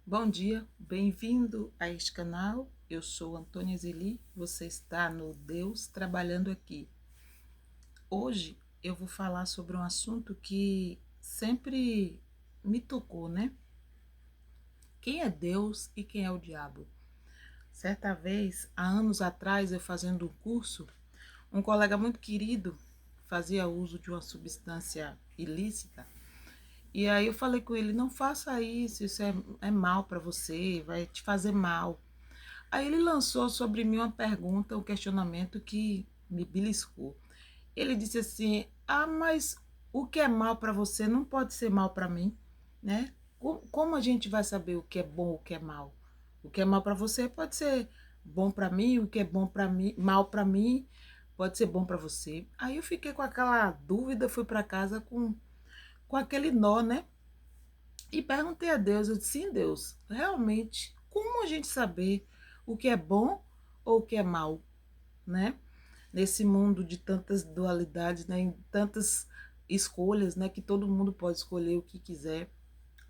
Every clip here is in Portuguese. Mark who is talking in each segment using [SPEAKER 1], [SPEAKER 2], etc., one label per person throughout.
[SPEAKER 1] Bom dia, bem-vindo a este canal. Eu sou Antônia Zeli, você está no Deus Trabalhando Aqui. Hoje eu vou falar sobre um assunto que sempre me tocou, né? Quem é Deus e quem é o diabo? Certa vez, há anos atrás, eu fazendo um curso, um colega muito querido fazia uso de uma substância ilícita. E aí eu falei com ele, não faça isso, isso é mal para você, vai te fazer mal. Aí ele lançou sobre mim uma pergunta, um questionamento que me beliscou. Ele disse assim: "Ah, mas o que é mal para você não pode ser mal para mim, né? Como a gente vai saber o que é bom, o que é mal? O que é mal para você pode ser bom para mim, o que é bom para mim, mal para mim, pode ser bom para você". Aí eu fiquei com aquela dúvida, fui para casa com aquele nó, né? E perguntei a Deus, eu disse, sim, Deus, realmente, como a gente saber o que é bom ou o que é mal, né? Nesse mundo de tantas dualidades, né? Em tantas escolhas, né? Que todo mundo pode escolher o que quiser.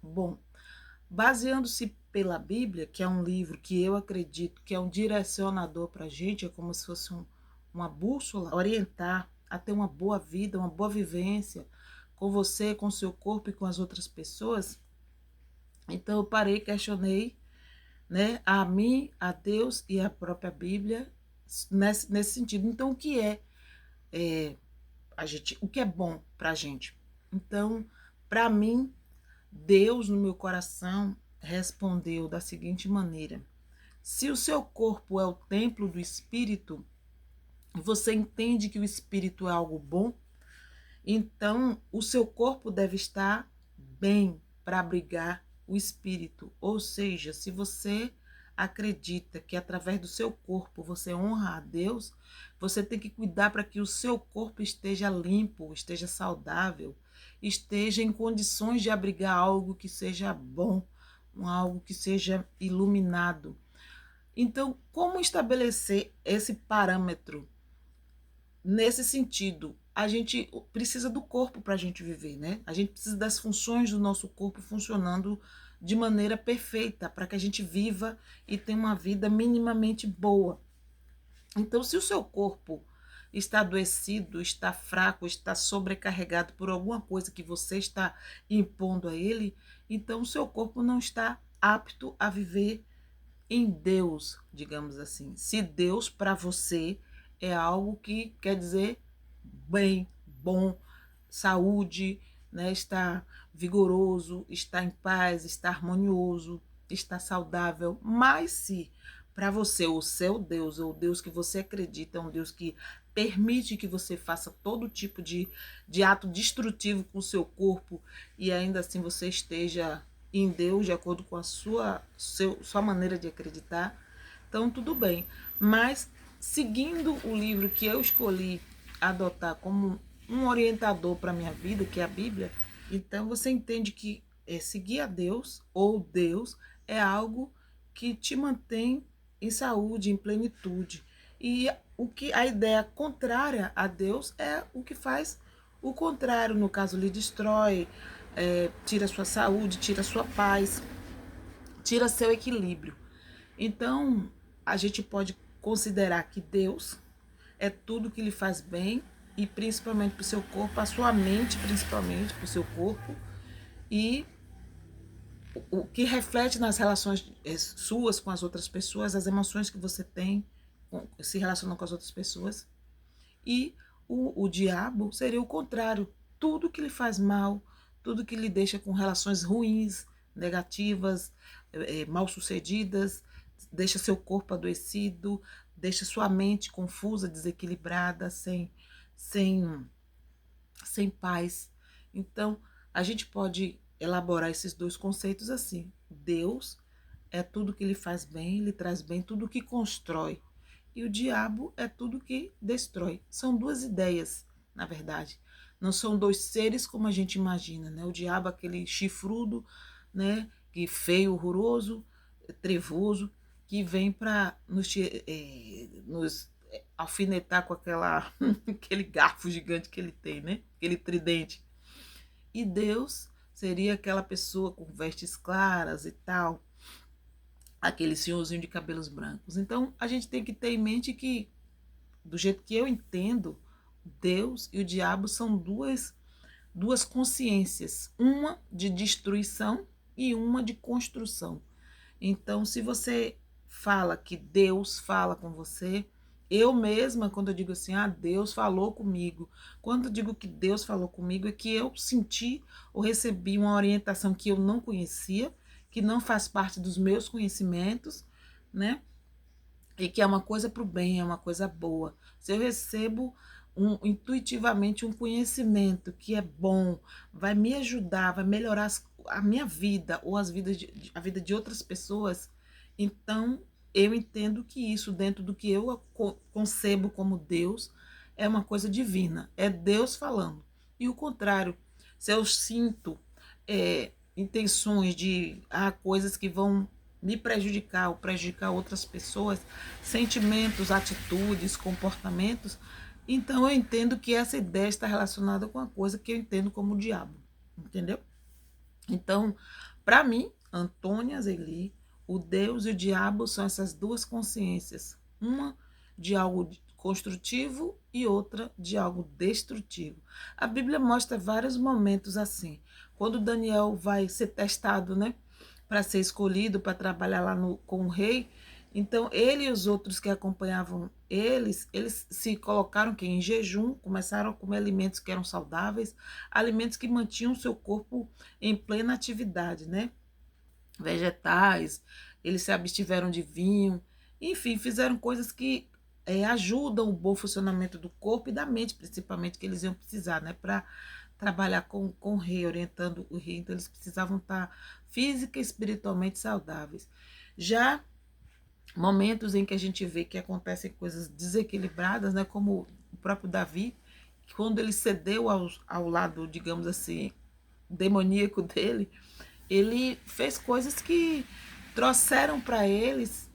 [SPEAKER 1] Bom, baseando-se pela Bíblia, que é um livro que eu acredito que é um direcionador para a gente, é como se fosse uma bússola, orientar a ter uma boa vida, uma boa vivência com você, com o seu corpo e com as outras pessoas. Então eu parei, questionei, né, a mim, a Deus e a própria Bíblia nesse sentido. Então o que é o que é bom para a gente? Então, para mim, Deus no meu coração respondeu da seguinte maneira: se o seu corpo é o templo do Espírito, você entende que o Espírito é algo bom, então o seu corpo deve estar bem para abrigar o Espírito. Ou seja, se você acredita que através do seu corpo você honra a Deus, você tem que cuidar para que o seu corpo esteja limpo, esteja saudável, esteja em condições de abrigar algo que seja bom, algo que seja iluminado. Então, como estabelecer esse parâmetro? Nesse sentido, a gente precisa do corpo para a gente viver, né? A gente precisa das funções do nosso corpo funcionando de maneira perfeita para que a gente viva e tenha uma vida minimamente boa. Então, se o seu corpo está adoecido, está fraco, está sobrecarregado por alguma coisa que você está impondo a ele, então o seu corpo não está apto a viver em Deus, digamos assim. Se Deus para você é algo que quer dizer bem, bom, saúde, né? Está vigoroso, está em paz, está harmonioso, está saudável. Mas se para você o seu Deus, ou o Deus que você acredita, é um Deus que permite que você faça todo tipo de ato destrutivo com o seu corpo e ainda assim você esteja em Deus de acordo com a sua maneira de acreditar, então tudo bem. Mas seguindo o livro que eu escolhi adotar como um orientador para a minha vida, que é a Bíblia, então você entende que seguir a Deus ou Deus é algo que te mantém em saúde, em plenitude. E o que a ideia contrária a Deus é o que faz o contrário, no caso, lhe destrói, tira sua saúde, tira sua paz, tira seu equilíbrio. Então, a gente pode considerar que Deus é tudo que lhe faz bem e principalmente para o seu corpo, a sua mente principalmente para o seu corpo e o que reflete nas relações suas com as outras pessoas, as emoções que você tem se relacionando com as outras pessoas. E o diabo seria o contrário, tudo que lhe faz mal, tudo que lhe deixa com relações ruins, negativas, mal sucedidas, deixa seu corpo adoecido, deixa sua mente confusa, desequilibrada, sem, sem paz. Então, a gente pode elaborar esses dois conceitos assim. Deus é tudo que lhe faz bem, lhe traz bem, tudo que constrói. E o diabo é tudo que destrói. São duas ideias, na verdade. Não são dois seres como a gente imagina, né? O diabo, aquele chifrudo, né? Que feio, horroroso, trevoso, que vem para nos alfinetar com aquele garfo gigante que ele tem, né? Aquele tridente. E Deus seria aquela pessoa com vestes claras e tal, aquele senhorzinho de cabelos brancos. Então, a gente tem que ter em mente que, do jeito que eu entendo, Deus e o diabo são duas consciências, uma de destruição e uma de construção. Então, se você fala que Deus fala com você, eu mesma, quando eu digo assim, Deus falou comigo, quando eu digo que Deus falou comigo, é que eu senti ou recebi uma orientação que eu não conhecia, que não faz parte dos meus conhecimentos, né? E que é uma coisa para o bem, é uma coisa boa. Se eu recebo intuitivamente um conhecimento que é bom, vai me ajudar, vai melhorar a minha vida ou a vida de outras pessoas, então eu entendo que isso, dentro do que eu concebo como Deus, é uma coisa divina, é Deus falando. E o contrário, se eu sinto intenções de coisas que vão me prejudicar ou prejudicar outras pessoas, sentimentos, atitudes, comportamentos, então eu entendo que essa ideia está relacionada com a coisa que eu entendo como o diabo, entendeu? Então, para mim, Antônia Zeli, o Deus e o diabo são essas duas consciências, uma de algo construtivo e outra de algo destrutivo. A Bíblia mostra vários momentos assim. Quando Daniel vai ser testado, né, para ser escolhido para trabalhar lá com o rei, então ele e os outros que acompanhavam eles se colocaram em jejum, começaram a comer alimentos que eram saudáveis, alimentos que mantinham o seu corpo em plena atividade, né? Vegetais, eles se abstiveram de vinho, enfim, fizeram coisas que ajudam o bom funcionamento do corpo e da mente, principalmente, que eles iam precisar, né? Para trabalhar com o rei, orientando o rei, então eles precisavam estar física e espiritualmente saudáveis. Já momentos em que a gente vê que acontecem coisas desequilibradas, né, como o próprio Davi, quando ele cedeu ao lado, digamos assim, demoníaco dele, ele fez coisas que trouxeram para eles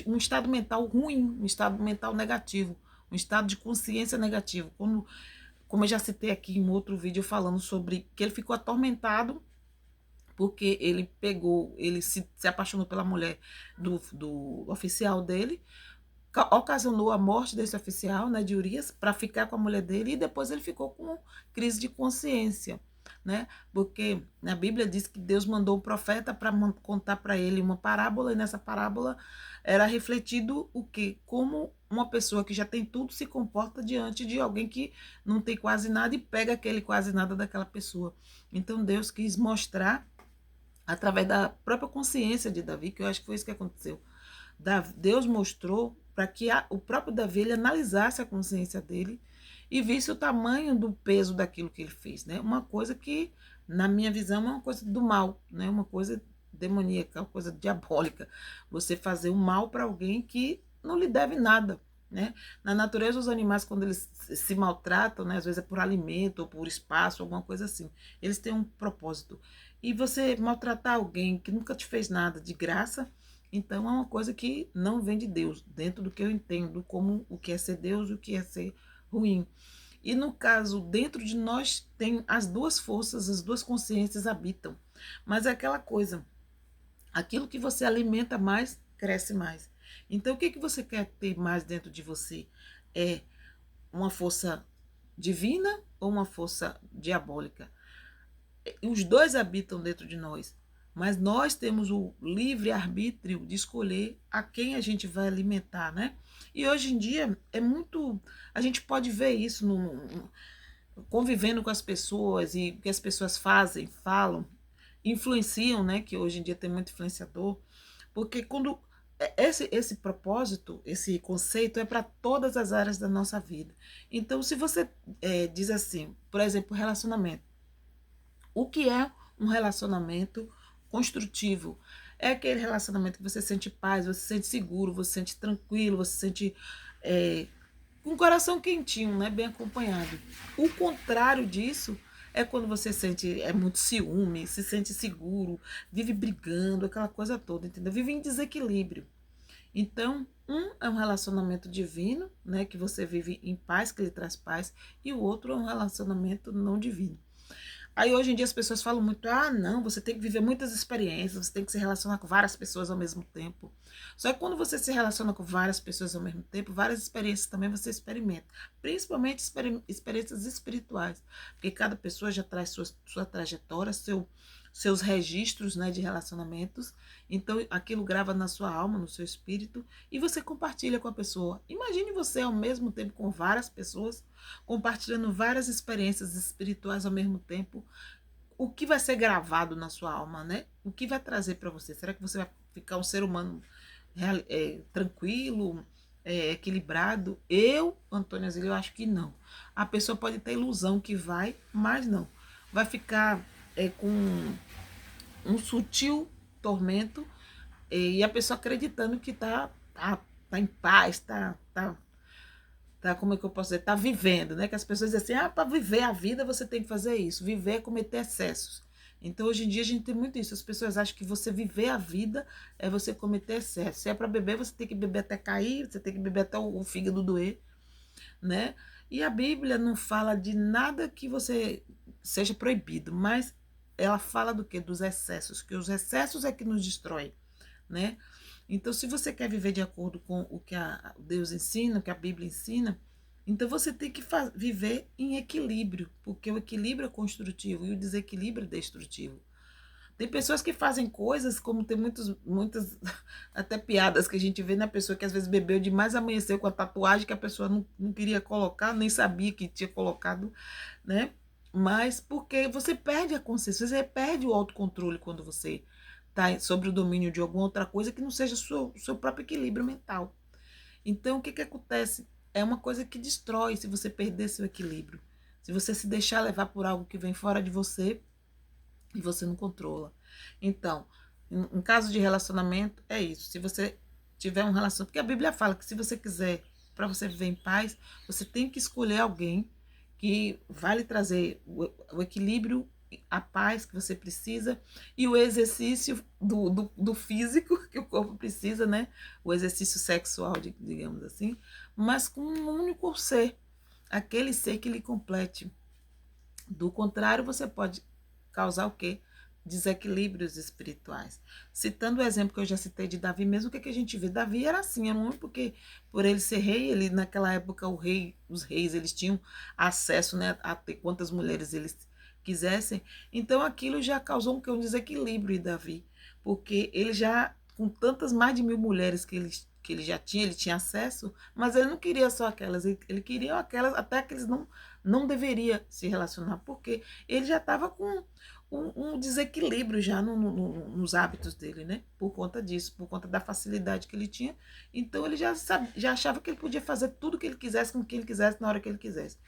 [SPEAKER 1] um estado mental ruim, um estado mental negativo, um estado de consciência negativo. Como eu já citei aqui em outro vídeo falando sobre que ele ficou atormentado porque ele se apaixonou pela mulher do oficial dele, ocasionou a morte desse oficial, né, de Urias, para ficar com a mulher dele, e depois ele ficou com crise de consciência, né? Porque na Bíblia diz que Deus mandou o profeta para contar para ele uma parábola, e nessa parábola era refletido o que? Como uma pessoa que já tem tudo se comporta diante de alguém que não tem quase nada e pega aquele quase nada daquela pessoa. Então Deus quis mostrar através da própria consciência de Davi, que eu acho que foi isso que aconteceu. Deus mostrou para que o próprio Davi ele analisasse a consciência dele e visse o tamanho do peso daquilo que ele fez, né? Uma coisa que, na minha visão, é uma coisa do mal, né? Uma coisa demoníaca, uma coisa diabólica. Você fazer o mal para alguém que não lhe deve nada, né? Na natureza, os animais, quando eles se maltratam, né? Às vezes é por alimento ou por espaço, alguma coisa assim. Eles têm um propósito. E você maltratar alguém que nunca te fez nada de graça, então é uma coisa que não vem de Deus, dentro do que eu entendo, como o que é ser Deus e o que é ser ruim. E no caso, dentro de nós tem as duas forças, as duas consciências habitam. Mas é aquela coisa, aquilo que você alimenta mais, cresce mais. Então, o que, que você quer ter mais dentro de você? É uma força divina ou uma força diabólica? Os dois habitam dentro de nós, mas nós temos o livre arbítrio de escolher a quem a gente vai alimentar, né? E hoje em dia é muito, a gente pode ver isso convivendo com as pessoas e o que as pessoas fazem, falam, influenciam, né? Que hoje em dia tem muito influenciador, porque quando esse propósito, esse conceito é para todas as áreas da nossa vida. Então, se você diz assim, por exemplo, relacionamento, o que é um relacionamento construtivo? É aquele relacionamento que você sente paz, você se sente seguro, você se sente tranquilo, você se sente com o coração quentinho, né? Bem acompanhado. O contrário disso é quando você sente muito ciúme, se sente seguro, vive brigando, aquela coisa toda, entendeu? Vive em desequilíbrio. Então, um é um relacionamento divino, né? Que você vive em paz, que lhe traz paz, e o outro é um relacionamento não divino. Aí hoje em dia as pessoas falam muito, ah, não, você tem que viver muitas experiências, você tem que se relacionar com várias pessoas ao mesmo tempo. Só que quando você se relaciona com várias pessoas ao mesmo tempo, várias experiências também você experimenta, principalmente experiências espirituais, porque cada pessoa já traz sua trajetória, seus registros, né, de relacionamentos, então aquilo grava na sua alma, no seu espírito, e você compartilha com a pessoa. Imagine você ao mesmo tempo com várias pessoas, compartilhando várias experiências espirituais ao mesmo tempo, o que vai ser gravado na sua alma, né? O que vai trazer para você? Será que você vai ficar um ser humano tranquilo, equilibrado? Antônia Zilli, eu acho que não. A pessoa pode ter ilusão que vai, mas não. Vai ficar com um sutil tormento e a pessoa acreditando que tá em paz, tá, como é que eu posso dizer, tá vivendo, né? Que as pessoas dizem assim, para viver a vida você tem que fazer isso, viver é cometer excessos. Então hoje em dia a gente tem muito isso, as pessoas acham que você viver a vida é você cometer excesso. Se é para beber, você tem que beber até cair, você tem que beber até o fígado doer, né? E a Bíblia não fala de nada que você seja proibido, mas ela fala do quê? Dos excessos, que os excessos é que nos destrói, né? Então, se você quer viver de acordo com o que Deus ensina, o que a Bíblia ensina, então você tem que viver em equilíbrio, porque o equilíbrio é construtivo e o desequilíbrio é destrutivo. Tem pessoas que fazem coisas, como tem muitas até piadas que a gente vê na pessoa que às vezes bebeu demais, amanheceu com a tatuagem que a pessoa não queria colocar, nem sabia que tinha colocado, né? Mas porque você perde a consciência, você perde o autocontrole quando você está sobre o domínio de alguma outra coisa que não seja o seu próprio equilíbrio mental. Então, o que acontece? É uma coisa que destrói se você perder seu equilíbrio. Se você se deixar levar por algo que vem fora de você, e você não controla. Então, em caso de relacionamento, é isso. Se você tiver um relacionamento, porque a Bíblia fala que se você quiser, para você viver em paz, você tem que escolher alguém que vai lhe trazer o equilíbrio, a paz que você precisa e o exercício do físico que o corpo precisa, né? O exercício sexual, digamos assim, mas com um único ser, aquele ser que lhe complete. Do contrário, você pode causar o quê? Desequilíbrios espirituais. Citando o exemplo que eu já citei de Davi, mesmo o que a gente vê, Davi era assim, era um porque por ele ser rei, ele naquela época os reis, eles tinham acesso, né, a ter quantas mulheres eles quisessem. Então aquilo já causou um desequilíbrio em Davi, porque ele já com tantas mais de 1000 mulheres que ele já tinha, ele tinha acesso, mas ele não queria só aquelas, ele queria aquelas até que eles não deveria se relacionar, porque ele já estava com um desequilíbrio já nos hábitos dele, né? Por conta disso, por conta da facilidade que ele tinha. Então ele já achava que ele podia fazer tudo o que ele quisesse, com quem ele quisesse, na hora que ele quisesse.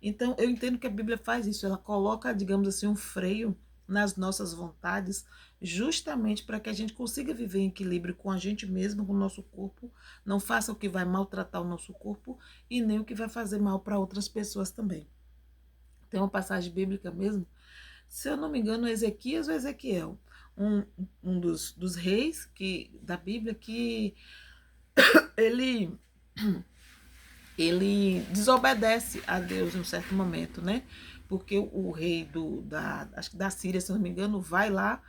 [SPEAKER 1] Então eu entendo que a Bíblia faz isso, ela coloca, digamos assim, um freio nas nossas vontades, justamente para que a gente consiga viver em equilíbrio com a gente mesmo, com o nosso corpo, não faça o que vai maltratar o nosso corpo e nem o que vai fazer mal para outras pessoas também. Tem uma passagem bíblica mesmo, se eu não me engano, Ezequias ou Ezequiel, um dos reis da Bíblia, que ele, ele desobedece a Deus em um certo momento, né? Porque o rei acho que da Síria, se eu não me engano, vai lá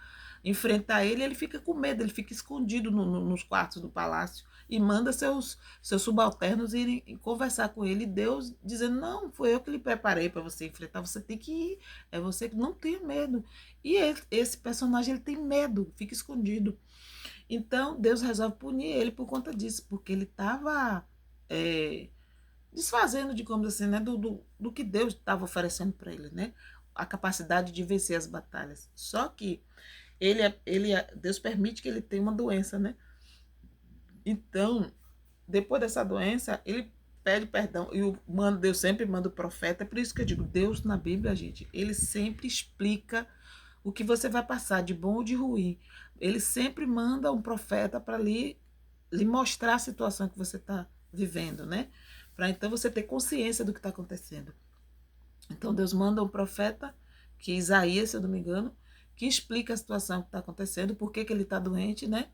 [SPEAKER 1] enfrentar ele, ele fica com medo, ele fica escondido nos quartos do palácio e manda seus subalternos irem conversar com ele. Deus dizendo, não, foi eu que lhe preparei para você enfrentar, você tem que ir, é você que não tem medo. E esse personagem, ele tem medo, fica escondido. Então, Deus resolve punir ele por conta disso, porque ele estava desfazendo, digamos assim, né, do que Deus estava oferecendo para ele, né? A capacidade de vencer as batalhas. Só que Deus permite que ele tenha uma doença, né? Então, depois dessa doença, ele pede perdão e Deus sempre manda o profeta. É por isso que eu digo, Deus na Bíblia, gente, ele sempre explica o que você vai passar, de bom ou de ruim. Ele sempre manda um profeta para lhe mostrar a situação que você está vivendo, né? Para então você ter consciência do que está acontecendo. Então Deus manda um profeta, que é Isaías, se eu não me engano, que explica a situação que está acontecendo, por que ele está doente, né?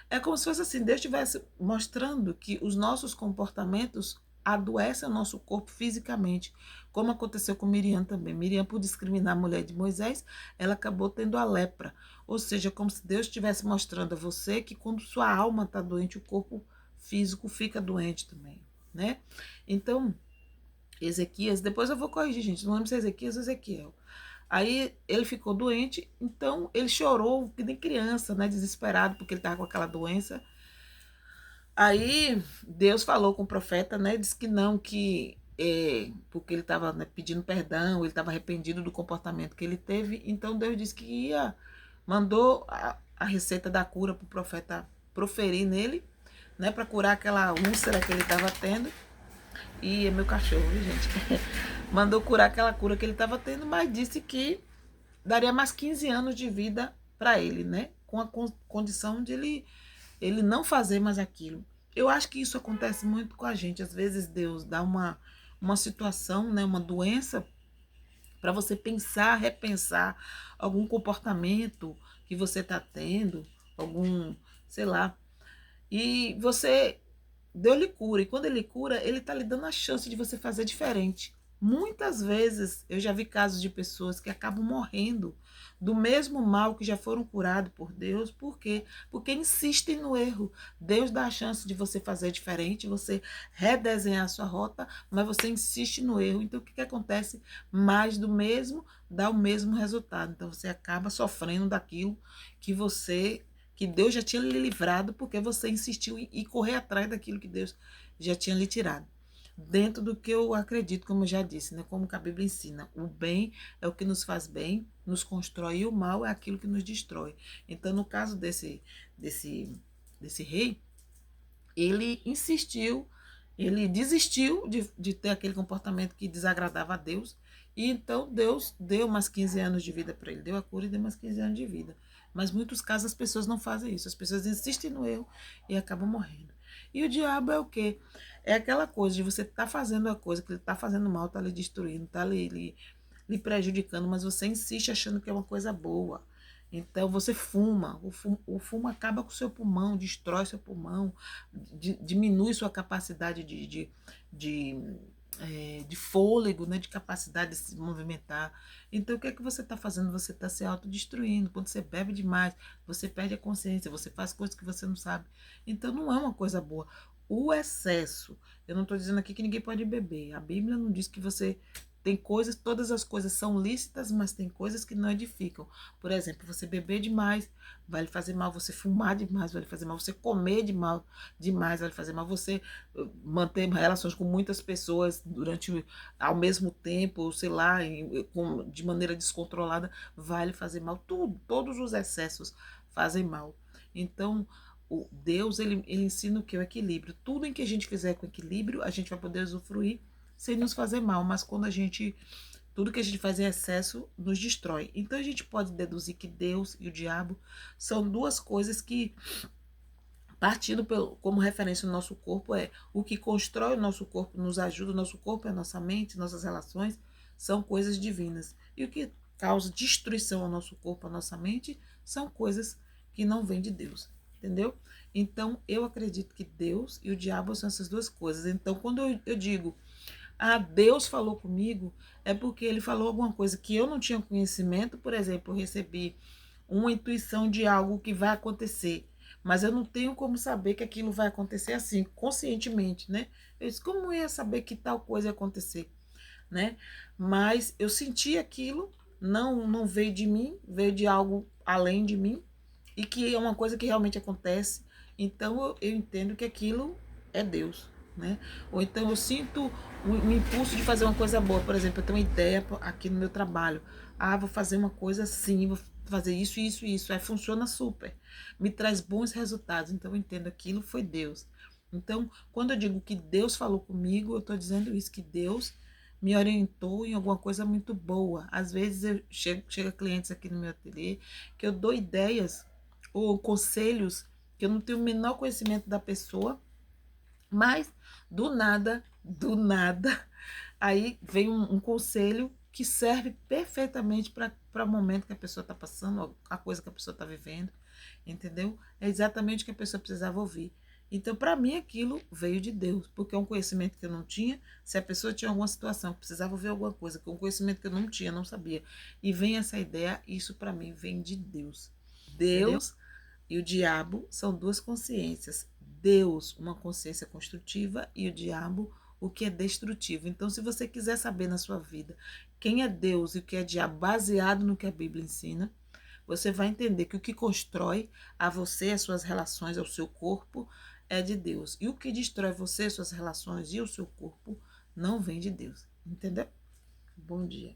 [SPEAKER 1] É como se fosse assim, Deus estivesse mostrando que os nossos comportamentos adoece o nosso corpo fisicamente, como aconteceu com Miriam também. Miriam, por discriminar a mulher de Moisés, ela acabou tendo a lepra. Ou seja, como se Deus estivesse mostrando a você que quando sua alma está doente, o corpo físico fica doente também, né? Então, Ezequias, depois eu vou corrigir, gente, não lembro se é Ezequias ou Ezequiel. Aí ele ficou doente, então ele chorou que nem criança, né, desesperado, porque ele estava com aquela doença. Aí Deus falou com o profeta, né, disse que não, que porque ele estava, né, pedindo perdão, ele estava arrependido do comportamento que ele teve, então Deus disse que mandou a receita da cura para o profeta proferir nele, né, para curar aquela úlcera que ele estava tendo. E é meu cachorro, viu, gente? Mandou curar aquela cura que ele estava tendo, mas disse que daria mais 15 anos de vida para ele, né? Com a condição de ele não fazer mais aquilo. Eu acho que isso acontece muito com a gente. Às vezes Deus dá uma situação, né, uma doença, para você pensar, repensar algum comportamento que você está tendo, algum, sei lá. E você deu-lhe cura. E quando ele cura, ele está lhe dando a chance de você fazer diferente. Muitas vezes eu já vi casos de pessoas que acabam morrendo do mesmo mal que já foram curados por Deus. Por quê? Porque insistem no erro. Deus dá a chance de você fazer diferente, você redesenhar a sua rota, mas você insiste no erro. Então o que acontece? Mais do mesmo dá o mesmo resultado. Então você acaba sofrendo daquilo que Deus já tinha lhe livrado, porque você insistiu em correr atrás daquilo que Deus já tinha lhe tirado. Dentro do que eu acredito, como eu já disse, né? Como que a Bíblia ensina, o bem é o que nos faz bem, nos constrói, e o mal é aquilo que nos destrói. Então, no caso desse rei, ele insistiu, ele desistiu de ter aquele comportamento que desagradava a Deus, e então Deus deu mais 15 anos de vida para ele, deu a cura e deu mais 15 anos de vida. Mas em muitos casos as pessoas não fazem isso, as pessoas insistem no erro e acabam morrendo. E o diabo é o quê? É aquela coisa de você estar fazendo a coisa que ele está fazendo mal, está lhe destruindo, está lhe prejudicando, mas você insiste achando que é uma coisa boa. Então você fuma, o fumo acaba com o seu pulmão, destrói seu pulmão, diminui sua capacidade de fôlego, né, de capacidade de se movimentar. Então o que é que você está fazendo? Você está se autodestruindo. Quando você bebe demais, você perde a consciência, você faz coisas que você não sabe. Então não é uma coisa boa. O excesso, eu não estou dizendo aqui que ninguém pode beber. A Bíblia não diz que você tem coisas, todas as coisas são lícitas, mas tem coisas que não edificam. Por exemplo, você beber demais vai lhe fazer mal, você fumar demais vai lhe fazer mal, você comer demais vai lhe fazer mal, você manter relações com muitas pessoas ao mesmo tempo, sei lá, de maneira descontrolada, vai lhe fazer mal. Tudo, todos os excessos fazem mal. Então, o Deus, ele ensina o que? O equilíbrio. Tudo em que a gente fizer com equilíbrio, a gente vai poder usufruir sem nos fazer mal, mas tudo que a gente faz em excesso nos destrói. Então a gente pode deduzir que Deus e o diabo são duas coisas que, partindo como referência no nosso corpo, o que constrói o nosso corpo, nos ajuda, o nosso corpo é a nossa mente, nossas relações, são coisas divinas. E o que causa destruição ao nosso corpo, à nossa mente, são coisas que não vêm de Deus, entendeu? Então eu acredito que Deus e o diabo são essas duas coisas. Então quando eu digo Deus falou comigo, é porque ele falou alguma coisa que eu não tinha conhecimento. Por exemplo, eu recebi uma intuição de algo que vai acontecer, mas eu não tenho como saber que aquilo vai acontecer assim, conscientemente, né? Eu disse, como eu ia saber que tal coisa ia acontecer, né? Mas eu senti aquilo, não veio de mim, veio de algo além de mim, e que é uma coisa que realmente acontece. Então eu entendo que aquilo é Deus, né? Ou então eu sinto um impulso de fazer uma coisa boa. Por exemplo, eu tenho uma ideia aqui no meu trabalho. Vou fazer uma coisa assim, vou fazer isso, isso, isso. Aí funciona super. Me traz bons resultados. Então eu entendo aquilo foi Deus. Então, quando eu digo que Deus falou comigo, eu estou dizendo isso, que Deus me orientou em alguma coisa muito boa. Às vezes chega clientes aqui no meu ateliê que eu dou ideias ou conselhos que eu não tenho o menor conhecimento da pessoa, mas do nada, aí vem um conselho que serve perfeitamente para o momento que a pessoa está passando, a coisa que a pessoa está vivendo, entendeu? É exatamente o que a pessoa precisava ouvir. Então, para mim, aquilo veio de Deus, porque é um conhecimento que eu não tinha. Se a pessoa tinha alguma situação, precisava ver alguma coisa, que é um conhecimento que eu não tinha, não sabia, e vem essa ideia, isso para mim vem de Deus. Deus e o diabo são duas consciências. Deus, uma consciência construtiva, e o diabo, o que é destrutivo. Então, se você quiser saber na sua vida quem é Deus e o que é diabo, baseado no que a Bíblia ensina, você vai entender que o que constrói a você, as suas relações, ao seu corpo, é de Deus. E o que destrói você, suas relações e o seu corpo, não vem de Deus. Entendeu? Bom dia.